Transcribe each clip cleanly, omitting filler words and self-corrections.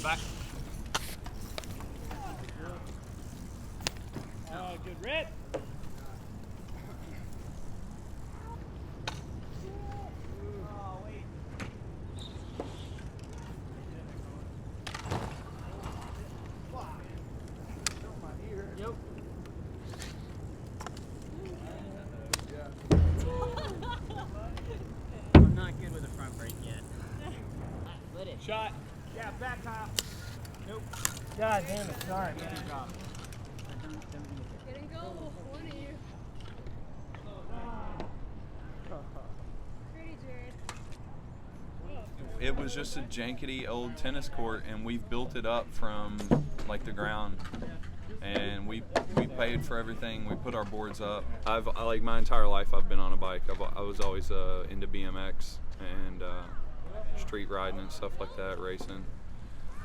Back. Good rip. Yep. I'm not good with a front brake yet. Let it. Shot. Yeah, back Kyle. Nope. God damn it, sorry, man. Good job. Getting go, one of you. Pretty Jared. It was just a jankety old tennis court, and we've built it up from like the ground. And we paid for everything. We put our boards up. Like my entire life I've been on a bike. I was always into BMX and street riding and stuff like that, racing.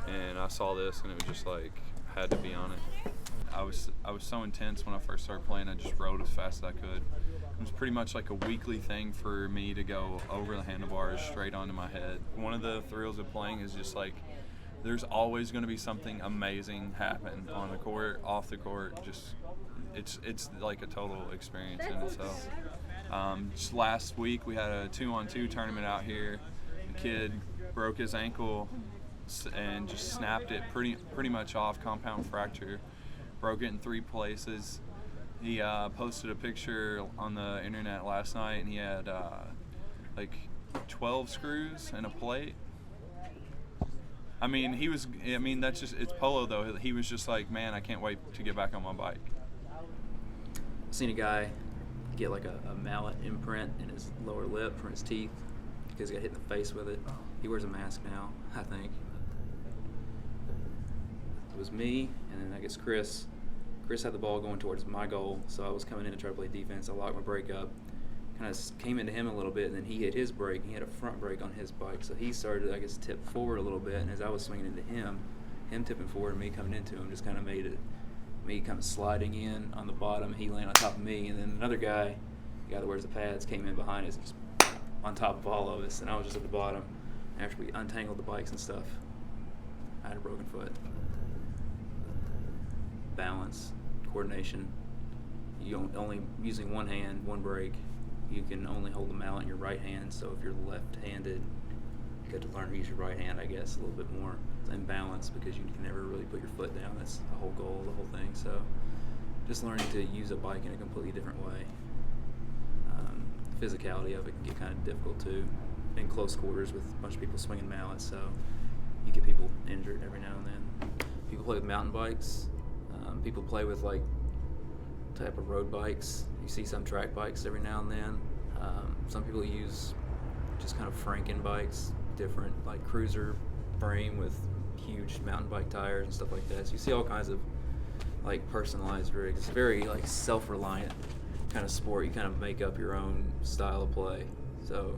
And I saw this, and it was just like had to be on it. I was so intense when I first started playing. I just rode as fast as I could. It was pretty much like a weekly thing for me to go over the handlebars straight onto my head. One of the thrills of playing is just like there's always going to be something amazing happen on the court, off the court. Just it's like a total experience in itself. Just last week we had a 2-on-2 tournament out here. The kid broke his ankle and just snapped it pretty much off, compound fracture. Broke it in 3 places. He posted a picture on the internet last night, and he had like 12 screws and a plate. I mean, that's just, it's Polo though. He was just like, man, I can't wait to get back on my bike. Seen a guy get like a mallet imprint in his lower lip from his teeth because he got hit in the face with it. He wears a mask now, I think. It was me, and then I guess Chris. Chris had the ball going towards my goal, so I was coming in to try to play defense. I locked my brake up, kind of came into him a little bit, and then he hit his brake. He had a front brake on his bike, so he started, I guess, tip forward a little bit, and as I was swinging into him tipping forward and me coming into him just kind of made it me kind of sliding in on the bottom, he laying on top of me, and then another guy, the guy that wears the pads, came in behind us and just on top of all of us, and I was just at the bottom. After we untangled the bikes and stuff, I had a broken foot. Balance, coordination. You only using one hand, one brake. You can only hold the mallet in your right hand. So if you're left-handed, you got to learn to use your right hand, I guess, a little bit more. And balance, because you can never really put your foot down. That's the whole goal, the whole thing. So just learning to use a bike in a completely different way. The physicality of it can get kind of difficult too. In close quarters with a bunch of people swinging mallets, so you get people injured every now and then. People play with mountain bikes. People play with like type of road bikes. You see some track bikes every now and then. Some people use just kind of Franken bikes, different like cruiser frame with huge mountain bike tires and stuff like that. So you see all kinds of like personalized rigs. It's very like self-reliant kind of sport. You kind of make up your own style of play. So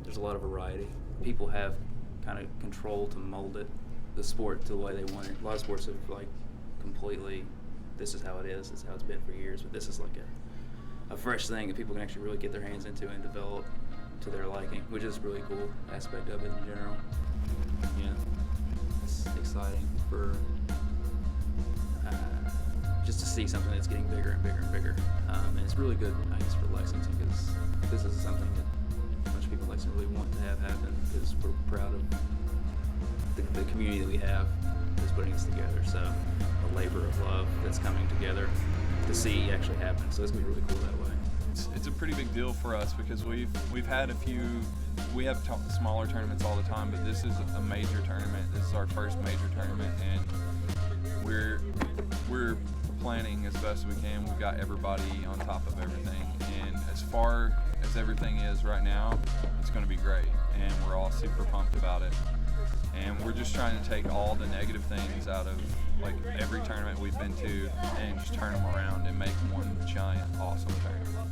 there's a lot of variety. People have kind of control to mold it, the sport, to the way they want it. A lot of sports have like completely, this is how it is, this is how it's been for years, but this is like a fresh thing that people can actually really get their hands into and develop to their liking, which is a really cool aspect of it in general. Yeah, it's exciting for just to see something that's getting bigger and bigger and bigger. And it's really good, I guess, for Lexington, because this is something that a bunch of people in Lexington really want to have happen, because we're proud of the community that we have that's putting this together. So a labor of love that's coming together to see actually happen. So it's gonna be really cool that way. It's a pretty big deal for us because we've had a few. We have smaller tournaments all the time, but this is a major tournament. This is our first major tournament, and we're planning as best we can. We've got everybody on top of everything, and as far as everything is right now, it's going to be great, and we're all super pumped about it. And we're just trying to take all the negative things out of like every tournament we've been to and just turn them around and make one giant awesome tournament.